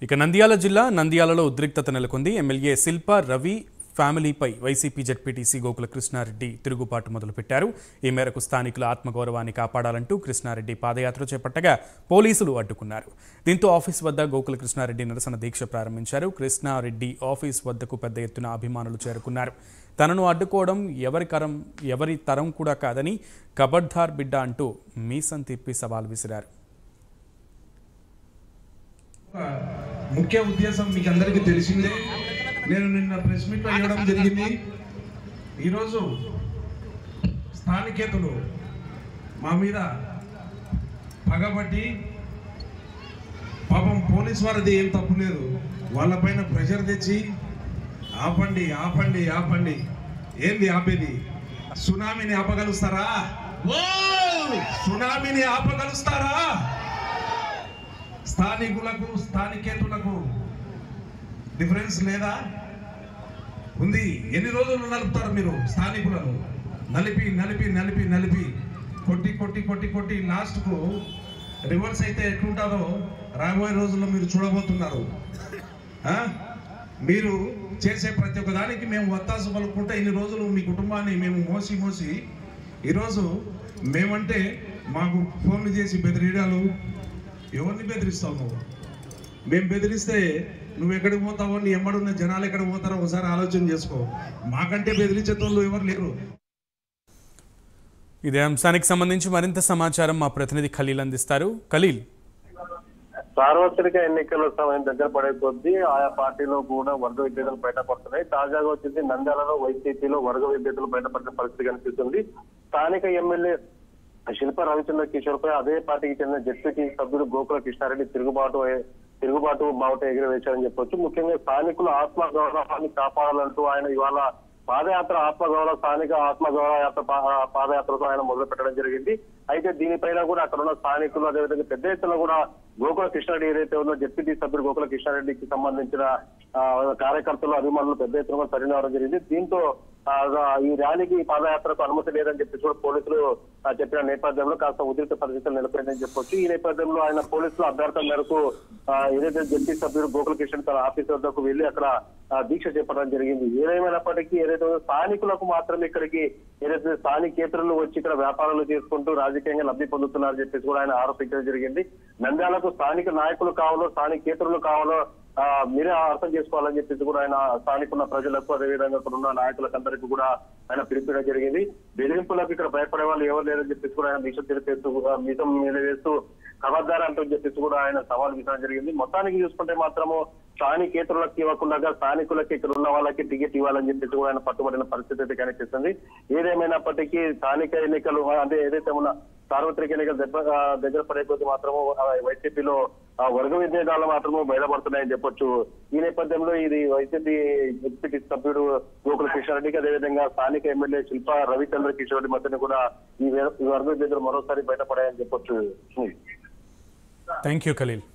ఇక నంద్యాల జిల్లా నంద్యాలలో ఉద్రిక్తత నెలకొంది. ఎమ్మెల్యే శిల్పా రవి ఫ్యామిలీపై వైసీపీ జెడ్పీటీసీ గోకుల కృష్ణారెడ్డి తిరుగుబాటు మొదలుపెట్టారు. ఈ మేరకు స్థానికుల ఆత్మగౌరవాన్ని కాపాడాలంటూ కృష్ణారెడ్డి పాదయాత్ర చేపట్టగా పోలీసులు అడ్డుకున్నారు. దీంతో ఆఫీస్ వద్ద గోకుల కృష్ణారెడ్డి నిరసన దీక్ష ప్రారంభించారు. కృష్ణారెడ్డి ఆఫీస్ వద్దకు పెద్ద ఎత్తున అభిమానులు చేరుకున్నారు. తనను అడ్డుకోవడం ఎవరి తరం కూడా కాదని కబడ్దార్ బిడ్డ అంటూ మీసం తిప్పి సవాల్ విసిరారు. ముఖ్య ఉద్దేశం మీకు అందరికీ తెలిసిందే. నేను నిన్న ప్రెస్ మీట్ అయ్యడం జరిగింది. ఈరోజు స్థానికేతలు మా మీద పగబట్టి, పాపం పోలీస్ వారిది ఏం తప్పు లేదు, వాళ్ళపైన ప్రెషర్ తెచ్చి ఆపండి ఆపండి ఆపండి. ఏంది ఆపేది? సునామీని ఆపగలుస్తారా? సునామీని ఆపగలుస్తారా? స్థానికులకు స్థానికేతులకు డిఫరెన్స్ లేదా? ఉంది. ఎన్ని రోజులు నలుపుతారు మీరు స్థానికులను? నలిపి నలిపి నలిపి నలిపి కొట్టి కొట్టి కొట్టి కొట్టి లాస్ట్కు రివర్స్ అయితే ఎట్లుంటుందో రాబోయే రోజుల్లో మీరు చూడబోతున్నారు. మీరు చేసే ప్రతి ఒక్క దానికి మేము వత్తాసు పలుకుంటే ఇన్ని రోజులు మీ కుటుంబాన్ని మేము మోసి మోసి ఈరోజు మేమంటే మాకు ఫోన్లు చేసి బెదిరియడాలు. ఎవరిని బెదిరిస్తావు నువ్వు? మేము బెదిరిస్తే నువ్వు ఎక్కడికి పోతావో, నీ ఎమ్మడున్న జనాలు ఎక్కడికి పోతారో ఒకసారి ఆలోచన చేసుకో. మాకంటే బెదిరించేటోళ్ళు ఎవరు లేరు. ఇదే అంశానికి సంబంధించి మరింత సమాచారం మా ప్రతినిధి ఖలీల్ అందిస్తారు. ఖలీల్, సార్వత్రిక ఎన్నికల సమయం దగ్గర పడే కొద్దీ ఆయా పార్టీలో కూడా వర్గ విభేదాలు బయటపడుతున్నాయి. తాజాగా వచ్చేసి నంద్యాలలో వైసీపీలో వర్గ విభేదాలు బయటపడిన పరిస్థితి కనిపిస్తుంది. స్థానిక ఎమ్మెల్యే శిల్పా రవిచంద్ర కిషోర్ పై అదే పార్టీకి చెందిన జెడ్పీటీ సభ్యుడు గోకుల కృష్ణారెడ్డి తిరుగుబాటు బావుట ఎగిరవేశారని చెప్పొచ్చు. ముఖ్యంగా స్థానికుల ఆత్మగౌరవాన్ని కాపాడాలంటూ ఆయన ఇవాళ పాదయాత్ర స్థానిక ఆత్మగౌరవ యాత్ర పాదయాత్రతో ఆయన మొదలు పెట్టడం జరిగింది. అయితే దీనిపైన కూడా అక్కడ ఉన్న స్థానికులు అదేవిధంగా పెద్ద ఎత్తున కూడా గోకుల కృష్ణారెడ్డి ఏదైతే ఉందో జెడ్పీటీ సభ్యుడు గోకుల కృష్ణారెడ్డికి సంబంధించిన కార్యకర్తలు అభిమానులు పెద్ద ఎత్తున తరలిరావడం జరిగింది. దీంతో ఈ ర్యాలీకి పాదయాత్రకు అనుమతి లేదని చెప్పి కూడా పోలీసులు చెప్పిన నేపథ్యంలో కాస్త ఉద్రిక్త పరిస్థితులు నెలకొందని చెప్పొచ్చు. ఈ నేపథ్యంలో ఆయన పోలీసుల అభ్యర్థన మేరకు ఏదైతే జడ్పీ సభ్యుడు గోకుల కృష్ణ తన ఆఫీస్ వద్దకు వెళ్లి అక్కడ దీక్ష చేపట్టడం జరిగింది. ఏదేమైనప్పటికీ ఏదైతే స్థానికులకు మాత్రం ఇక్కడికి ఏదైతే స్థానికేతరులు వచ్చి ఇక్కడ వ్యాపారాలు చేసుకుంటూ రాజకీయంగా లబ్ధి పొందుతున్నారని చెప్పేసి కూడా ఆయన ఆరోపించడం జరిగింది. నంద్యాలకు స్థానిక నాయకులు కావాలో స్థానికేతరులు కావాలో మీరే అర్థం చేసుకోవాలని చెప్పేసి కూడా ఆయన స్థానికున్న ప్రజలకు అదేవిధంగా ఇక్కడ ఉన్న నాయకులకు అందరికీ కూడా ఆయన పిలిపించడం జరిగింది. బెదిరింపులకు ఇక్కడ భయపడే వాళ్ళు ఎవరు లేరని చెప్పేసి కూడా ఆయన మీసం మీద వేస్తూ కబడ్దార్ అంటూ చెప్పేసి కూడా ఆయన సవాల్ విసరడం జరిగింది. మొత్తానికి చూసుకుంటే మాత్రము స్థానికేతరులకు ఇవ్వకుండా స్థానికులకి ఇక్కడ ఉన్న వాళ్ళకి టికెట్ ఇవ్వాలని చెప్పేసి కూడా ఆయన పట్టుబడిన పరిస్థితి అయితే కనిపిస్తుంది. ఏదేమైనప్పటికీ స్థానిక ఎన్నికలు అంటే ఏదైతే ఉన్న సార్వత్రిక ఎన్నికలు దగ్గర పడే కొద్ది మాత్రము వైసీపీలో వర్గ విభేదాలు మాత్రము బయటపడుతున్నాయని చెప్పొచ్చు. ఈ నేపథ్యంలో ఇది వైసీపీ జెడ్పీటీ సభ్యుడు గోకుల కృష్ణారెడ్డికి అదేవిధంగా స్థానిక ఎమ్మెల్యే శిల్పా రవిచంద్ర కిషోర్ రెడ్డి మధ్యన కూడా ఈ వర్గ విభేదాలు మరోసారి బయటపడాయని చెప్పొచ్చు. Thank you Khaleel.